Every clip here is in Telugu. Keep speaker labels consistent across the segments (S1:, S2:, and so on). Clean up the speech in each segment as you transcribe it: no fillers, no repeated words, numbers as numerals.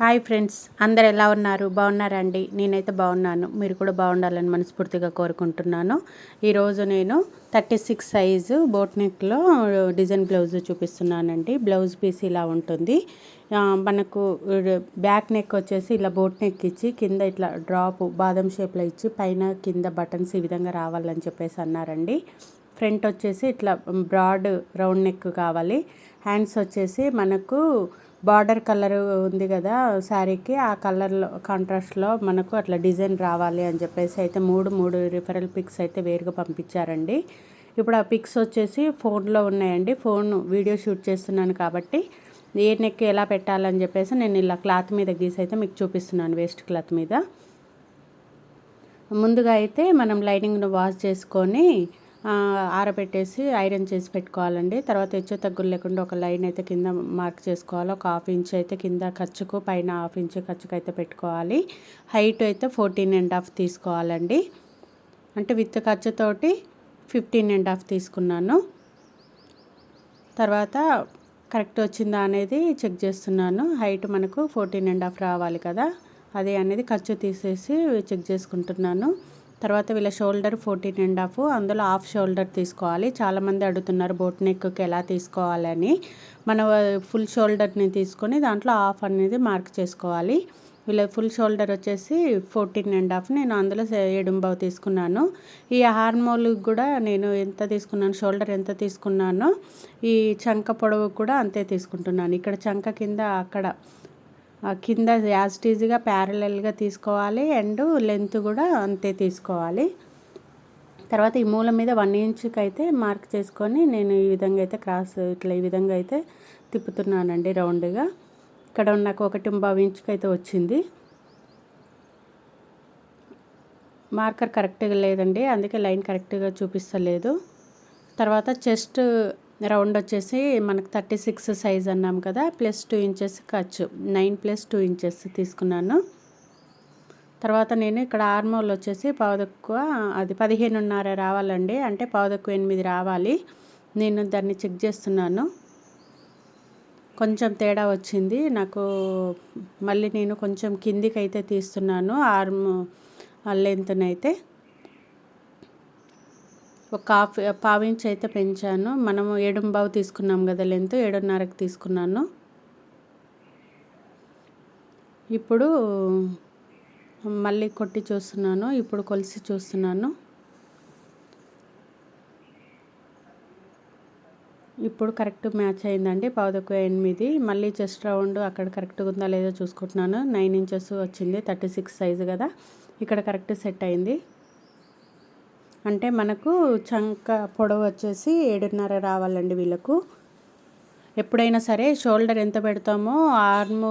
S1: హాయ్ ఫ్రెండ్స్, అందరు ఎలా ఉన్నారు? బాగున్నారా అండి? నేనైతే బాగున్నాను. మీరు కూడా బాగుండాలని మనస్ఫూర్తిగా కోరుకుంటున్నాను. ఈరోజు నేను 36 సైజు బోట్ నెక్లో డిజైన్ బ్లౌజ్ చూపిస్తున్నానండి. బ్లౌజ్ పీస్ ఇలా ఉంటుంది. మనకు బ్యాక్ నెక్ వచ్చేసి ఇలా బోట్ నెక్ ఇచ్చి కింద ఇట్లా డ్రాప్ బాదం షేప్లో ఇచ్చి పైన కింద బటన్స్ ఈ విధంగా రావాలని చెప్పేసి అన్నారండి. ఫ్రంట్ వచ్చేసి ఇట్లా బ్రాడ్ రౌండ్ నెక్ కావాలి. హ్యాండ్స్ వచ్చేసి మనకు బార్డర్ కలర్ ఉంది కదా శారీకి, ఆ కలర్లో కాంట్రాస్ట్లో మనకు అట్లా డిజైన్ రావాలి అని చెప్పేసి అయితే మూడు రిఫరల్ పిక్స్ అయితే వేరుగా పంపించారండి. ఇప్పుడు ఆ పిక్స్ వచ్చేసి ఫోన్లో ఉన్నాయండి. ఫోన్ వీడియో షూట్ చేస్తున్నాను కాబట్టి ఏ నెక్ ఎలా పెట్టాలని చెప్పేసి నేను ఇలా క్లాత్ మీద గీసి అయితే మీకు చూపిస్తున్నాను. వేస్ట్ క్లాత్ మీద ముందుగా అయితే మనం లైనింగ్ను వాష్ చేసుకొని ఆరబెట్టేసి ఐరన్ చేసి పెట్టుకోవాలండి. తర్వాత హెచ్చు తగ్గులు లేకుండా ఒక లైన్ అయితే కింద మార్క్ చేసుకోవాలి. ఒక 1/2 ఇంచ్ అయితే కింద ఖర్చుకు, పైన 1/2 ఇంచ్ ఖర్చుకు అయితే పెట్టుకోవాలి. హైట్ అయితే 14.5 తీసుకోవాలండి. అంటే విత్ ఖర్చుతోటి 15.5 తీసుకున్నాను. తర్వాత కరెక్ట్ వచ్చిందా అనేది చెక్ చేస్తున్నాను. హైట్ మనకు 14.5 రావాలి కదా, అదే అనేది ఖర్చు తీసేసి చెక్ చేసుకుంటున్నాను. తర్వాత వీళ్ళ షోల్డర్ 14.5, అందులో హాఫ్ షోల్డర్ తీసుకోవాలి. చాలామంది అడుగుతున్నారు బోట్ నెక్కి ఎలా తీసుకోవాలని. మన ఫుల్ షోల్డర్ని తీసుకొని దాంట్లో హాఫ్ అనేది మార్క్ చేసుకోవాలి. వీళ్ళ ఫుల్ షోల్డర్ వచ్చేసి 14.5, నేను అందులో 7.5 తీసుకున్నాను. ఈ హార్మోల్ కూడా నేను ఎంత తీసుకున్నాను, షోల్డర్ ఎంత తీసుకున్నానో ఈ చంక పొడవు కూడా అంతే తీసుకుంటున్నాను. ఇక్కడ చంక కింద అక్కడ కింద యాస్టీజ్గా ప్యారలల్గా తీసుకోవాలి, అండ్ లెంత్ కూడా అంతే తీసుకోవాలి. తర్వాత ఈ మూల మీద 1 ఇంచ్కి అయితే మార్క్ చేసుకొని నేను ఈ విధంగా అయితే క్రాస్ ఇట్లా ఈ విధంగా అయితే తిప్పుతున్నానండి రౌండ్గా. ఇక్కడ నాకు 1.5 ఇంచ్కి అయితే వచ్చింది. మార్కర్ కరెక్ట్గా లేదండి, అందుకే లైన్ కరెక్ట్గా చూపిస్తలేదు. తర్వాత చెస్ట్ రౌండ్ వచ్చేసి మనకు 36 సైజ్ అన్నాం కదా, +2 ఇంచెస్ ఖర్చు, 9 + 2 ఇంచెస్ తీసుకున్నాను. తర్వాత నేను ఇక్కడ ఆర్మోల్ వచ్చేసి పావుతక్కువ అది 15.5 రావాలండి, అంటే పావుతక్కువ 8 రావాలి. నేను దాన్ని చెక్ చేస్తున్నాను, కొంచెం తేడా వచ్చింది నాకు. మళ్ళీ నేను కొంచెం కిందికి అయితే తీస్తున్నాను ఆర్మ్ లెంత్నైతే. ఒక పావు ఇంచ్ అయితే పెంచాను. మనము 7.5 తీసుకున్నాం కదా లెంత్, 7.5కి తీసుకున్నాను. ఇప్పుడు మళ్ళీ కొట్టి చూస్తున్నాను, ఇప్పుడు కొలిసి చూస్తున్నాను. ఇప్పుడు కరెక్ట్ మ్యాచ్ అయిందండి, పావుతక్కువ 8. మళ్ళీ చెస్ట్ రౌండ్ అక్కడ కరెక్ట్గా ఉందా లేదో చూసుకుంటున్నాను. 9 ఇంచెస్ వచ్చింది, 36 సైజు కదా, ఇక్కడ కరెక్ట్ సెట్ అయింది. అంటే మనకు చంక పొడవు వచ్చేసి 7.5 రావాలండి వీళ్ళకు. ఎప్పుడైనా సరే షోల్డర్ ఎంత పెడతామో ఆర్మ్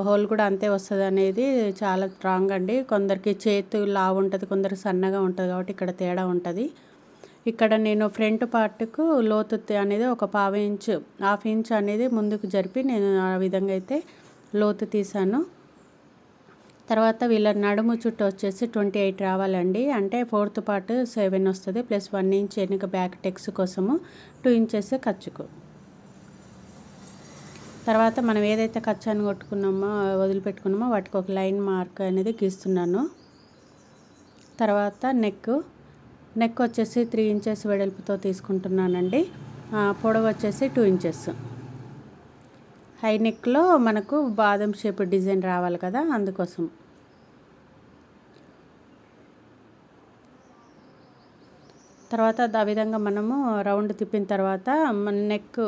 S1: హోల్ కూడా అంతే వస్తుంది అనేది చాలా స్ట్రాంగ్ అండి. కొందరికి చేతు లావు ఉంటుంది, కొందరు సన్నగా ఉంటుంది, కాబట్టి ఇక్కడ తేడా ఉంటుంది. ఇక్కడ నేను ఫ్రంట్ పార్ట్కు లోతు అనేది ఒక పావు ఇంచ్, 1/2 ఇంచ్ అనేది ముందుకు జరిపి నేను ఆ విధంగా అయితే లోతు తీసాను. తర్వాత వీళ్ళ నడుము చుట్టూ వచ్చేసి 28 రావాలండి, అంటే 4th పార్ట్ 7 వస్తుంది, +1 ఇంచ్ వెనుక బ్యాక్ టెక్స్ కోసము 2 ఇంచెస్ ఖర్చుకు. తర్వాత మనం ఏదైతే ఖర్చుని కొట్టుకున్నామో వదిలిపెట్టుకున్నామో వాటికి ఒక లైన్ మార్క్ అనేది గీస్తున్నాను. తర్వాత నెక్ వచ్చేసి 3 ఇంచెస్ వెడల్పుతో తీసుకుంటున్నానండి. పొడవు వచ్చేసి 2 ఇంచెస్. హై నెక్లో మనకు బాదం షేప్ డిజైన్ రావాలి కదా, అందుకోసం. తర్వాత ఆ విధంగా మనము రౌండ్ తిప్పిన తర్వాత మన నెక్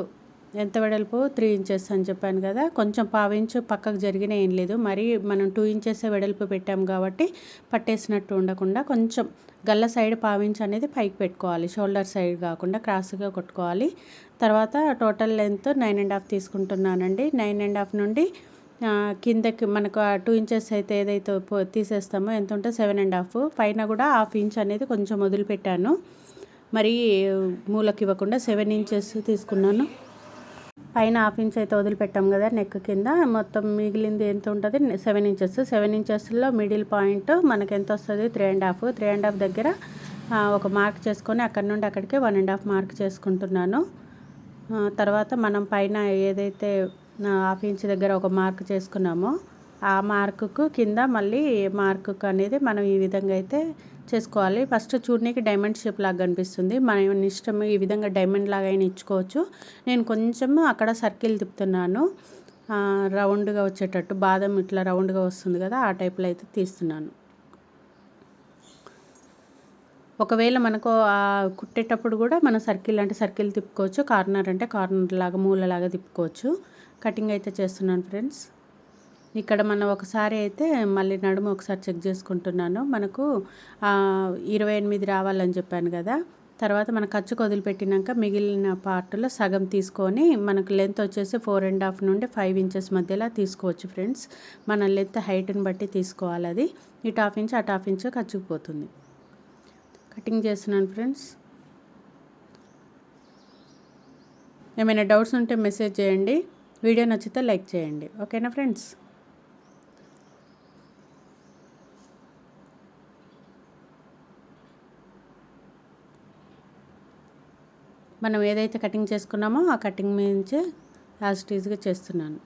S1: ఎంత వెడల్పు 3 ఇంచెస్ అని చెప్పాను కదా, కొంచెం పావు ఇంచు పక్కకు జరిగిన ఏం లేదు. మరి మనం 2 ఇంచెస్ వెడల్పు పెట్టాం కాబట్టి పట్టేసినట్టు ఉండకుండా కొంచెం గల్ల సైడ్ పావు ఇంచ్ అనేది పైకి పెట్టుకోవాలి, షోల్డర్ సైడ్ కాకుండా క్రాస్గా కొట్టుకోవాలి. తర్వాత టోటల్ లెంత్ 9.5 తీసుకుంటున్నానండి. 9.5 నుండి కిందకి మనకు 2 ఇంచెస్ అయితే ఏదైతే తీసేస్తామో ఎంత ఉంటే 7.5, పైన కూడా 1/2 ఇంచ్ అనేది కొంచెం వదిలిపెట్టాను, మరి మూలకి ఇవ్వకుండా 7 ఇంచెస్ తీసుకున్నాను. పైన 1/2 ఇంచ్ అయితే వదిలిపెట్టాం కదా నెక్ కింద, మొత్తం మిగిలింది ఎంత ఉంటుంది 7 ఇంచెస్. 7 ఇంచెస్లో మిడిల్ పాయింట్ మనకి ఎంత వస్తుంది 3.5. 3.5 దగ్గర ఒక మార్క్ చేసుకొని అక్కడ నుండి అక్కడికి 1.5 మార్క్ చేసుకుంటున్నాను. తర్వాత మనం పైన ఏదైతే హాఫ్ ఇంచ్ దగ్గర ఒక మార్క్ చేసుకున్నామో ఆ మార్కుకు కింద మళ్ళీ మార్కుకు అనేది మనం ఈ విధంగా అయితే చేసుకోవాలి. ఫస్ట్ చూడడానికి డైమండ్ షేప్ లాగా కనిపిస్తుంది. మన ఇష్టం, ఈ విధంగా డైమండ్ లాగా అయినా ఇచ్చుకోవచ్చు. నేను కొంచెం అక్కడ సర్కిల్ తిప్పుతున్నాను, రౌండ్గా వచ్చేటట్టు. బాదం ఇట్లా రౌండ్గా వస్తుంది కదా, ఆ టైప్లో అయితే తీస్తున్నాను. ఒకవేళ మనకు కుట్టేటప్పుడు కూడా మనం సర్కిల్ అంటే సర్కిల్ తిప్పుకోవచ్చు, కార్నర్ అంటే కార్నర్ లాగా మూలలాగా తిప్పుకోవచ్చు. కటింగ్ అయితే చేస్తున్నాను ఫ్రెండ్స్. ఇక్కడ మనం ఒకసారి అయితే మళ్ళీ నడుము ఒకసారి చెక్ చేసుకుంటున్నాను. మనకు 28 రావాలని చెప్పాను కదా. తర్వాత మన ఖర్చుకు వదిలిపెట్టినాక మిగిలిన పార్ట్లో సగం తీసుకొని మనకు లెంత్ వచ్చేసి 4.5 నుండి 5 ఇంచెస్ మధ్యలో తీసుకోవచ్చు ఫ్రెండ్స్. మన లెంత్ హైట్ని బట్టి తీసుకోవాలి. అది ఇటు హాఫ్ ఇంచ్ అటు హాఫ్ ఇంచ్ ఖర్చుకు పోతుంది. కటింగ్ చేస్తున్నాను ఫ్రెండ్స్. ఏమైనా డౌట్స్ ఉంటే మెసేజ్ చేయండి. వీడియో నచ్చితే లైక్ చేయండి. ఓకేనా ఫ్రెండ్స్? మనం ఏదైతే కటింగ్ చేసుకున్నామో ఆ కటింగ్ నుంచి యాజ్ టీజ్గా చేస్తున్నాను.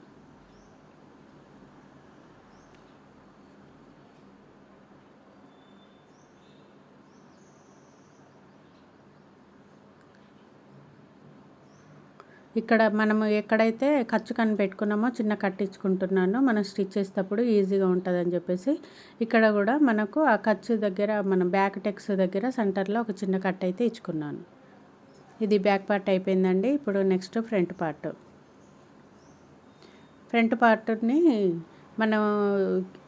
S1: ఇక్కడ మనము ఎక్కడైతే ఖర్చు కని పెట్టుకున్నామో చిన్న కట్టించుకుంటున్నాను, మనం స్టిచ్ చేసేటప్పుడు ఈజీగా ఉంటుందని చెప్పేసి. ఇక్కడ కూడా మనకు ఆ ఖర్చు దగ్గర మన బ్యాక్ టెక్స్ దగ్గర సెంటర్లో ఒక చిన్న కట్ అయితే ఇచ్చుకున్నాను. ఇది బ్యాక్ పార్ట్ అయిపోయిందండి. ఇప్పుడు నెక్స్ట్ ఫ్రంట్ పార్ట్. ఫ్రంట్ పార్ట్ని మనం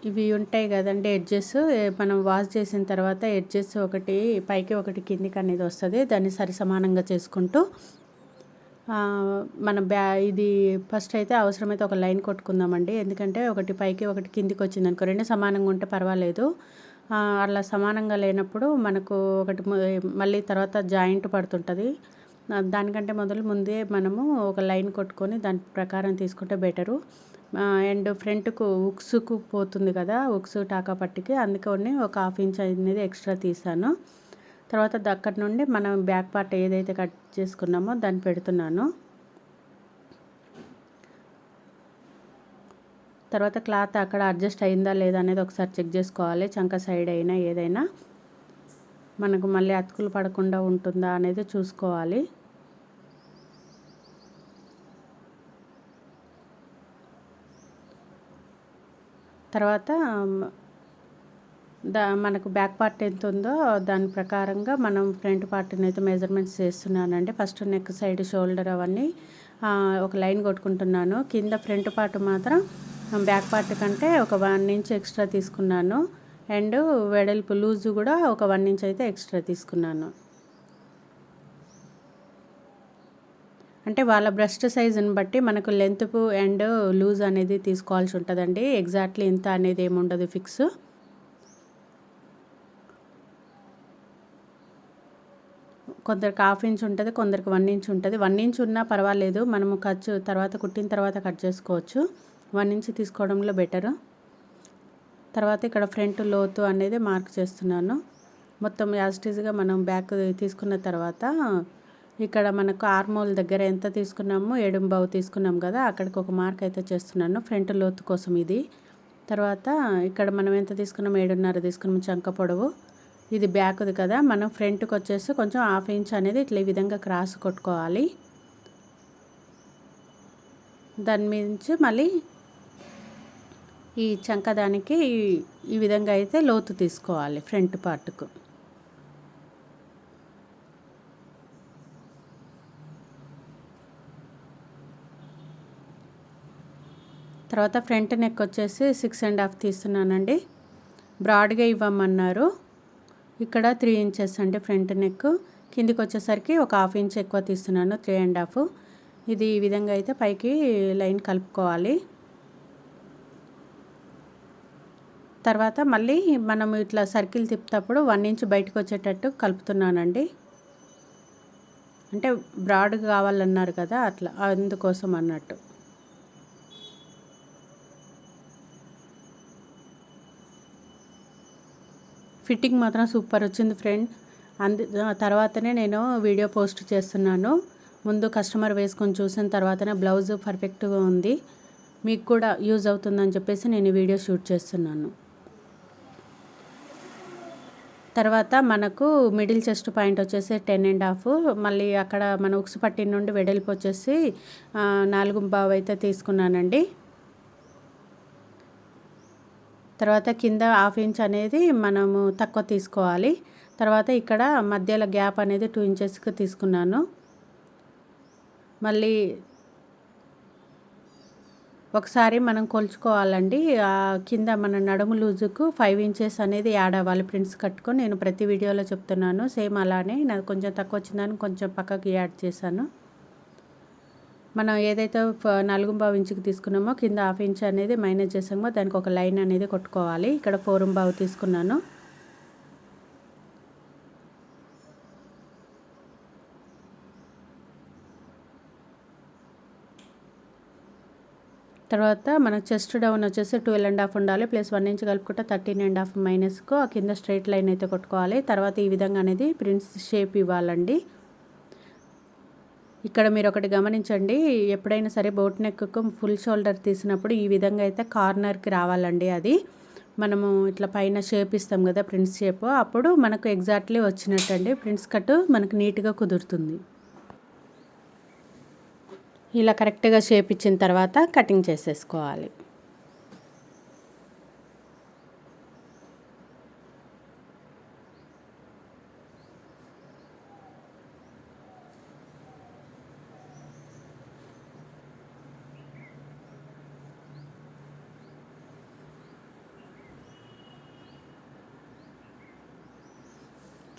S1: ఇవి ఉంటాయి కదండి ఎడ్జెస్, మనం వాష్ చేసిన తర్వాత ఎడ్జెస్ ఒకటి పైకి ఒకటి కిందికి అనేది వస్తుంది. దాన్ని సరి సమానంగా చేసుకుంటూ మన ఇది ఫస్ట్ అయితే అవసరమైతే ఒక లైన్ కొట్టుకుందామండి. ఎందుకంటే ఒకటి పైకి ఒకటి కిందికి వచ్చింది అనుకో, రెండు సమానంగా ఉంటే పర్వాలేదు. అలా సమానంగా లేనప్పుడు మనకు ఒకటి మళ్ళీ తర్వాత జాయింట్ పడుతుంటుంది. దానికంటే ముందే మనము ఒక లైన్ కొట్టుకొని దాని ప్రకారం తీసుకుంటే బెటరు. అండ్ ఫ్రంట్కు ఉక్స్కు పోతుంది కదా, ఉక్స్ టాకా పట్టికి, అందుకని ఒక హాఫ్ ఇంచ్ అనేది ఎక్స్ట్రా తీసాను. తర్వాత అక్కడి నుండి మనం బ్యాక్ పార్ట్ ఏదైతే కట్ చేసుకున్నామో దాన్ని పెడుతున్నాను. తర్వాత క్లాత్ అక్కడ అడ్జస్ట్ అయిందా లేదా అనేది ఒకసారి చెక్ చేసుకోవాలి. చంక సైడ్ అయినా ఏదైనా మనకు మళ్ళీ అతుకులు పడకుండా ఉంటుందా అనేది చూసుకోవాలి. తర్వాత మనకు బ్యాక్ పార్ట్ ఎంత ఉందో దాని ప్రకారంగా మనం ఫ్రంట్ పార్ట్ని అయితే మెజర్మెంట్స్ చేస్తున్నానండి. ఫస్ట్ నెక్ సైడ్ షోల్డర్ అవన్నీ ఒక లైన్ కొట్టుకుంటున్నాను. కింద ఫ్రంట్ పార్ట్ మాత్రం బ్యాక్ పార్ట్ కంటే ఒక 1 ఇంచ్ ఎక్స్ట్రా తీసుకున్నాను. అండ్ వెడల్పు లూజు కూడా ఒక 1 ఇంచ్ అయితే ఎక్స్ట్రా తీసుకున్నాను. అంటే వాళ్ళ బ్రెస్ట్ సైజుని బట్టి మనకు లెంత్ అండ్ లూజ్ అనేది తీసుకోవాల్సి ఉంటుందండి. ఎగ్జాక్ట్లీ ఇంత అనేది ఏముండదు ఫిక్స్. కొందరికి హాఫ్ ఇంచ్ ఉంటుంది, కొందరికి 1 ఇంచ్ ఉంటుంది. 1 ఇంచ్ ఉన్నా పర్వాలేదు, మనము ఖర్చు తర్వాత కుట్టిన తర్వాత కట్ చేసుకోవచ్చు. 1 ఇంచ్ తీసుకోవడంలో బెటరు. తర్వాత ఇక్కడ ఫ్రంట్ లోతు అనేది మార్క్ చేస్తున్నాను. మొత్తం యాజిటీజ్గా మనం బ్యాక్ తీసుకున్న తర్వాత ఇక్కడ మనకు ఆర్మోల్ దగ్గర ఎంత తీసుకున్నామో 7.5 తీసుకున్నాం కదా, అక్కడికి ఒక మార్క్ అయితే చేస్తున్నాను ఫ్రంట్ లోతు కోసం ఇది. తర్వాత ఇక్కడ మనం ఎంత తీసుకున్నామో 7.5 తీసుకున్నాము చంక పొడవు. ఇది బ్యాక్ది కదా, మనం ఫ్రంట్కి వచ్చేసి కొంచెం హాఫ్ ఇంచ్ అనేది ఇట్లా ఈ విధంగా క్రాస్ కొట్టుకోవాలి. దాని నుంచి మళ్ళీ ఈ చంక దానికి ఈ విధంగా అయితే లోతు తీసుకోవాలి ఫ్రంట్ పార్ట్కు. తర్వాత ఫ్రంట్ నెక్ వచ్చేసి 6.5 తీస్తున్నానండి. బ్రాడ్గా ఇవ్వమన్నారు. ఇక్కడ 3 ఇంచెస్ అంటే ఫ్రంట్ నెక్. కిందికి వచ్చేసరికి ఒక హాఫ్ ఇంచ్ ఎక్కువ తీస్తున్నాను, 3.5. ఇది ఈ విధంగా అయితే పైకి లైన్ కలుపుకోవాలి. తర్వాత మళ్ళీ మనం ఇట్లా సర్కిల్ తిప్పేటప్పుడు 1 ఇంచ్ బయటకు వచ్చేటట్టు కలుపుతున్నానండి. అంటే బ్రాడ్గా కావాలన్నారు కదా, అట్లా అందుకోసం అన్నట్టు. ఫిట్టింగ్ మాత్రం సూపర్ వచ్చింది ఫ్రెండ్. తర్వాతనే నేను వీడియో పోస్ట్ చేస్తున్నాను. ముందు కస్టమర్ వేసుకొని చూసిన తర్వాతనే బ్లౌజ్ పర్ఫెక్ట్గా ఉంది, మీకు కూడా యూజ్ అవుతుందని చెప్పేసి నేను ఈ వీడియో షూట్ చేస్తున్నాను. తర్వాత మనకు మిడిల్ చెస్ట్ పాయింట్ వచ్చేసి 10.5, మళ్ళీ అక్కడ మన ఉక్సు పట్టి నుండి వెడల్పు వచ్చేసి 4.5 అయితే తీసుకున్నానండి. తర్వాత కింద 1/2 ఇంచ్ అనేది మనము తక్కువ తీసుకోవాలి. తర్వాత ఇక్కడ మధ్యలో గ్యాప్ అనేది 2 ఇంచెస్కి తీసుకున్నాను. మళ్ళీ ఒకసారి మనం కొలుచుకోవాలండి. కింద మన నడుము లూజుకు 5 ఇంచెస్ అనేది యాడ్ అవ్వాలి ప్రింట్స్ కట్టుకొని. నేను ప్రతి వీడియోలో చెప్తున్నాను, సేమ్ అలానే నాకు కొంచెం తక్కువ వచ్చిందని కొంచెం పక్కకి యాడ్ చేశాను. మనం ఏదైతే 4.5 ఇంచుకి తీసుకున్నామో కింద 1/2 ఇంచ్ అనేది మైనస్ చేసామో దానికి ఒక లైన్ అనేది కొట్టుకోవాలి. ఇక్కడ 4.5 తీసుకున్నాను. తర్వాత మనకు చెస్ట్ డౌన్ వచ్చేసి 12.5 ఉండాలి, ప్లస్ 1 ఇంచ్ కలుపుకుంటే 13.5 మైనస్కు ఆ కింద స్ట్రైట్ లైన్ అయితే కొట్టుకోవాలి. తర్వాత ఈ విధంగా అనేది ప్రింట్స్ షేప్ ఇవ్వాలండి. ఇక్కడ మీరు ఒకటి గమనించండి, ఎప్పుడైనా సరే బోట్ నెక్కు ఫుల్ షోల్డర్ తీసినప్పుడు ఈ విధంగా అయితే కార్నర్కి రావాలండి. అది మనము ఇట్లా పైన షేప్ ఇస్తాం కదా ప్రింట్స్ షేప్, అప్పుడు మనకు ఎగ్జాక్ట్లీ వచ్చినట్టండి ప్రింట్స్ కట్ మనకు నీట్గా కుదురుతుంది. ఇలా కరెక్ట్గా షేప్ ఇచ్చిన తర్వాత కటింగ్ చేసేసుకోవాలి.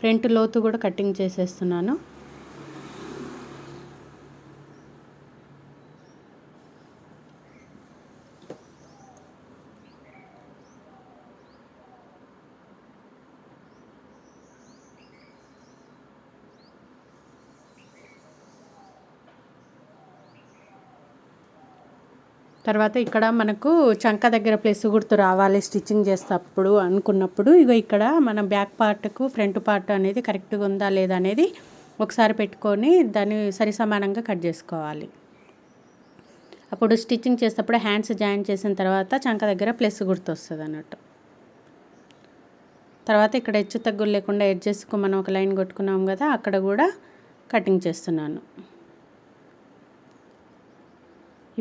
S1: ఫ్రంట్ లోతు కూడా కటింగ్ చేసేస్తున్నాను. తర్వాత ఇక్కడ మనకు చంక దగ్గర ప్లేస్ గుర్తు రావాలి స్టిచ్చింగ్ చేసేటప్పుడు అనుకున్నప్పుడు, ఇగో ఇక్కడ మన బ్యాక్ పార్ట్కు ఫ్రంట్ పార్ట్ అనేది కరెక్ట్గా ఉందా లేదా అనేది ఒకసారి పెట్టుకొని దాన్ని సరి సమానంగా కట్ చేసుకోవాలి. అప్పుడు స్టిచ్చింగ్ చేసేటప్పుడు హ్యాండ్స్ జాయిన్ చేసిన తర్వాత చంక దగ్గర ప్లస్ గుర్తు వస్తుంది అన్నట్టు. తర్వాత ఇక్కడ హెచ్చు తగ్గులు లేకుండా ఎడ్జెస్కు మనం ఒక లైన్ కొట్టుకున్నాం కదా, అక్కడ కూడా కటింగ్ చేస్తున్నాను.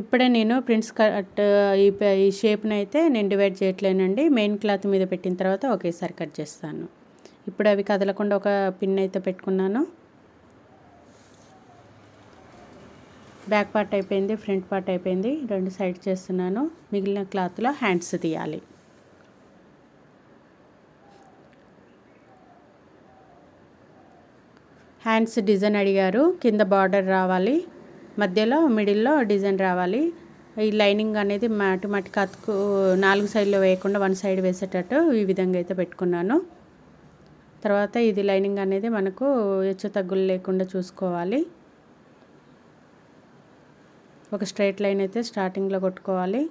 S1: ఇప్పుడే నేను ప్రింట్స్ కట్ ఈ షేప్ని అయితే నేను డివైడ్ చేయట్లేనండి, మెయిన్ క్లాత్ మీద పెట్టిన తర్వాత ఒకేసారి కట్ చేస్తాను. ఇప్పుడు అవి కదలకుండా ఒక పిన్ అయితే పెట్టుకున్నాను. బ్యాక్ పార్ట్ అయిపోయింది, ఫ్రంట్ పార్ట్ అయిపోయింది, 2 సైడ్ చేస్తున్నాను. మిగిలిన క్లాత్లో హ్యాండ్స్ తీయాలి. హ్యాండ్స్ డిజైన్ అడిగారు, కింద బార్డర్ రావాలి, మధ్యలో మిడిల్లో డిజైన్ రావాలి. ఈ లైనింగ్ అనేది మాటి కత్తుకు 4 సైడ్లో వేయకుండా 1 సైడ్ వేసేటట్టు ఈ విధంగా అయితే పెట్టుకున్నాను. తర్వాత ఇది లైనింగ్ అనేది మనకు హెచ్చు తగ్గులు లేకుండా చూసుకోవాలి. ఒక స్ట్రైట్ లైన్ అయితే స్టార్టింగ్లో కొట్టుకోవాలి.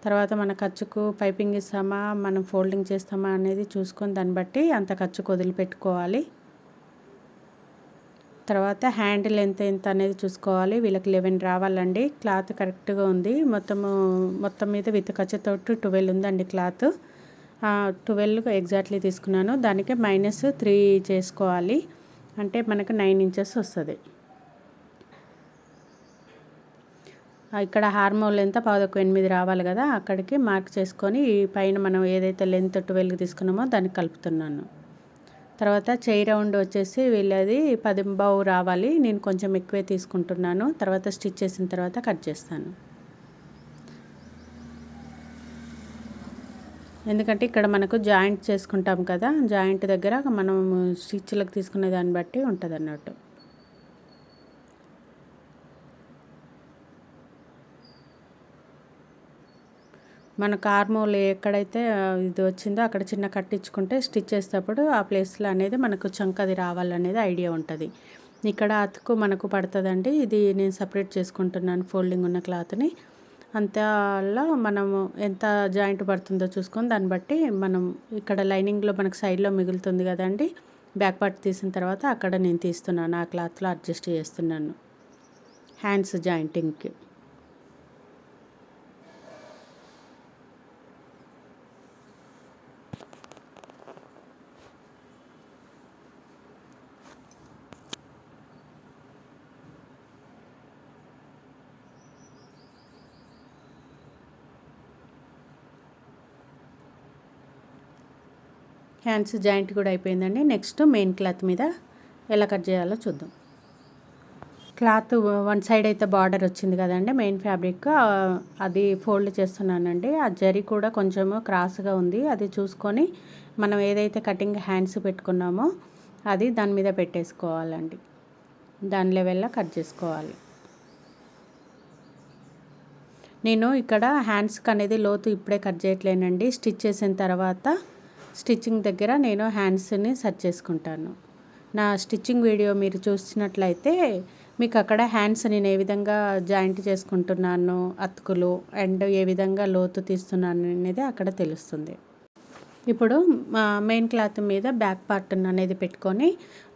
S1: తర్వాత మన ఖర్చుకు పైపింగ్ ఇస్తామా మనం ఫోల్డింగ్ చేస్తామా అనేది చూసుకొని దాన్ని బట్టి అంత ఖర్చుకు వదిలిపెట్టుకోవాలి. తర్వాత హ్యాండ్ లెంత్ ఎంత అనేది చూసుకోవాలి. వీళ్ళకి 11 రావాలండి. క్లాత్ కరెక్ట్గా ఉంది, మొత్తం మీద విత్ ఖర్చుతోటి 12 ఉందండి క్లాత్. 12 ఎగ్జాక్ట్లీ తీసుకున్నాను. దానికి -3 చేసుకోవాలి, అంటే మనకు 9 ఇంచెస్ వస్తుంది. ఇక్కడ హార్మోల్ ఎంత 8 రావాలి కదా, అక్కడికి మార్క్ చేసుకొని పైన మనం ఏదైతే లెంత్ 12 తీసుకున్నామో దానికి కలుపుతున్నాను. తర్వాత చేయి రౌండ్ వచ్చేసి వీళ్ళది 10.5 రావాలి, నేను కొంచెం ఎక్కువే తీసుకుంటున్నాను. తర్వాత స్టిచ్ చేసిన తర్వాత కట్ చేస్తాను. ఎందుకంటే ఇక్కడ మనకు జాయింట్ చేసుకుంటాం కదా, జాయింట్ దగ్గర మనం స్టిచ్లకు తీసుకునే దాన్ని బట్టి ఉంటుంది అన్నట్టు. మనకు ఆర్మోల్ ఎక్కడైతే ఇది వచ్చిందో అక్కడ చిన్న కట్టించుకుంటే స్టిచ్ చేసేటప్పుడు ఆ ప్లేస్లో అనేది మనకు చంకది రావాలనేది ఐడియా ఉంటుంది. ఇక్కడ అతుకు మనకు పడుతుందండి, ఇది నేను సపరేట్ చేసుకుంటున్నాను ఫోల్డింగ్ ఉన్న క్లాత్ని. అంతలో మనము ఎంత జాయింట్ పడుతుందో చూసుకొని దాన్ని బట్టి మనం ఇక్కడ లైనింగ్లో మనకు సైడ్లో మిగులుతుంది కదండి, బ్యాక్ పార్ట్ తీసిన తర్వాత అక్కడ నేను తీస్తున్నాను, ఆ క్లాత్లో అడ్జస్ట్ చేస్తున్నాను హ్యాండ్స్ జాయింటింగ్కి. హ్యాండ్స్ జాయింట్ కూడా అయిపోయిందండి. నెక్స్ట్ మెయిన్ క్లాత్ మీద ఎలా కట్ చేయాలో చూద్దాం. క్లాత్ వన్ సైడ్ అయితే బార్డర్ వచ్చింది కదండి మెయిన్ ఫ్యాబ్రిక్, అది ఫోల్డ్ చేస్తున్నానండి. ఆ జరీ కూడా కొంచెము క్రాస్గా ఉంది, అది చూసుకొని మనం ఏదైతే కటింగ్ హ్యాండ్స్ పెట్టుకున్నామో అది దాని మీద పెట్టేసుకోవాలండి. దాని లెవెల్లో కట్ చేసుకోవాలి. నేను ఇక్కడ హ్యాండ్స్కి అనేది లోతు ఇప్పుడే కట్ చేయట్లేనండి, స్టిచ్ చేసిన తర్వాత స్టిచ్చింగ్ దగ్గర నేను హ్యాండ్స్ని సెట్ చేసుకుంటాను. నా స్టిచ్చింగ్ వీడియో మీరు చూసినట్లయితే మీకు అక్కడ హ్యాండ్స్ నేను ఏ విధంగా జాయింట్ చేసుకుంటున్నాను, అతుకులు అండ్ ఏ విధంగా లోతు తీస్తున్నాను అనేది అక్కడ తెలుస్తుంది. ఇప్పుడు మెయిన్ క్లాత్ మీద బ్యాక్ పార్ట్ అనేది పెట్టుకొని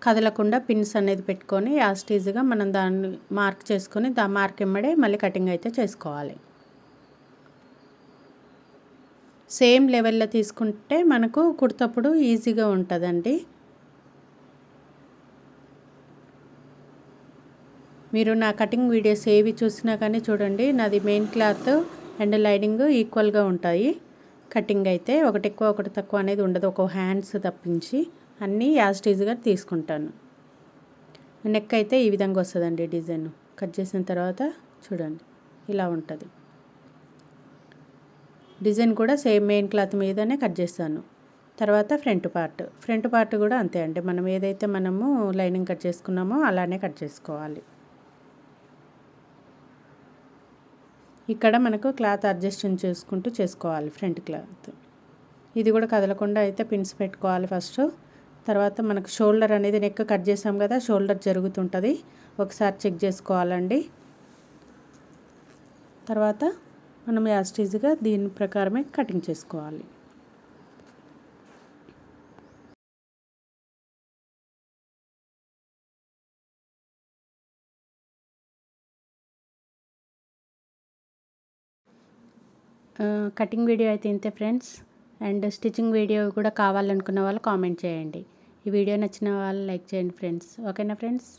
S1: కదలకుండా పిన్స్ అనేది పెట్టుకొని యాస్టీజ్గా మనం దాన్ని మార్క్ చేసుకొని మార్క్ ఇమ్మడే మళ్ళీ కటింగ్ అయితే చేసుకోవాలి. సేమ్ లెవెల్లో తీసుకుంటే మనకు కుడతప్పుడు ఈజీగా ఉంటుందండి. మీరు నా కటింగ్ వీడియోస్ ఏవి చూసినా కానీ చూడండి, నాది మెయిన్ క్లాత్ అండ్ లైనింగ్ ఈక్వల్గా ఉంటాయి. కటింగ్ అయితే ఒకటి ఎక్కువ ఒకటి తక్కువ అనేది ఉండదు, ఒక హ్యాండ్స్ తప్పించి అన్నీ యాస్టీజ్గా తీసుకుంటాను. నెక్ అయితే ఈ విధంగా వస్తుందండి డిజైన్. కట్ చేసిన తర్వాత చూడండి ఇలా ఉంటుంది. డిజైన్ కూడా సేమ్ మెయిన్ క్లాత్ మీదనే కట్ చేస్తాను. తర్వాత ఫ్రంట్ పార్ట్ కూడా అంతే అండి, మనం ఏదైతే మనము లైనింగ్ కట్ చేసుకున్నామో అలానే కట్ చేసుకోవాలి. ఇక్కడ మనకు క్లాత్ అడ్జస్ట్ చేసుకుంటూ చేసుకోవాలి ఫ్రంట్ క్లాత్. ఇది కూడా కదలకుండా అయితే పిన్స్ పెట్టుకోవాలి ఫస్ట్. తర్వాత మనకు షోల్డర్ అనేది నెక్ కట్ చేసాం కదా, షోల్డర్ జరుగుతుంటుంది, ఒకసారి చెక్ చేసుకోవాలండి. తర్వాత మనం యాస్టీజ్గా దీని ప్రకారమే కటింగ్ చేసుకోవాలి. కటింగ్ వీడియో అయితే ఇంతే ఫ్రెండ్స్. అండ్ స్టిచ్చింగ్ వీడియో కూడా కావాలనుకున్న వాళ్ళు కామెంట్ చేయండి. ఈ వీడియో నచ్చిన వాళ్ళు లైక్ చేయండి ఫ్రెండ్స్. ఓకేనా ఫ్రెండ్స్,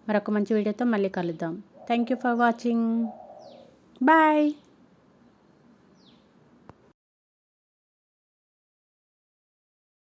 S1: మరొక మంచి వీడియోతో మళ్ళీ కలుద్దాం. Thank you for watching. Bye.